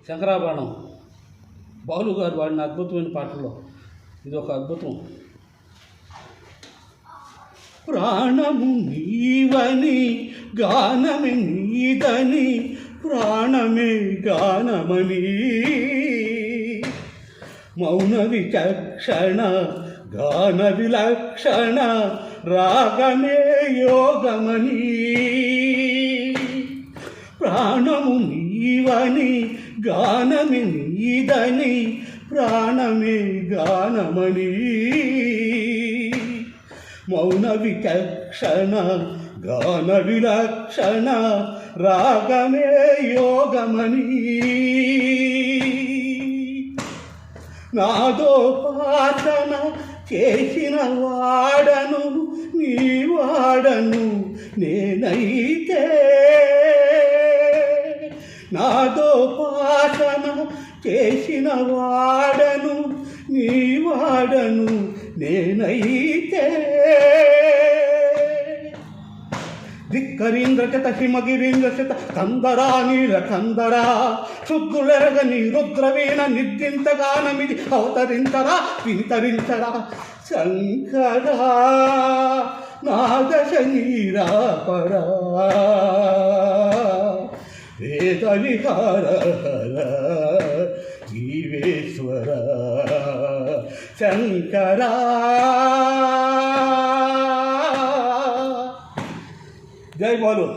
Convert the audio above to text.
శంకరాభరణం బాలు గారు వాడిన అద్భుతమైన పాటల్లో ఇది ఒక అద్భుతం. ప్రాణము నీవని గానమే నీదని ప్రాణమే గానమని మౌన విచక్షణ గాన విలక్షణ రాగమే యోగమని ప్రాణము నీవని గానమే నీదని ప్రాణమే గానమని మౌన విచక్షణ గాన విలక్షణ రాగమే యోగమని నాదోపాసన చేసిన వాడను నీ వాడను నేనైతే నాదోపాసన చేసిన వాడను నీ వాడను నేనైతే ధిక్కరీంద్రచత హిమగిరీంద్రచత కందరా నీల కందరా శుద్ధులెరగని రుద్రవీణ నిర్దింతగానమిది అవతరించరా వింతరించరా శంకరా నాదశ నీరాపరా వేద విహార జీవేశ్వర శంకరా. జై బాలు.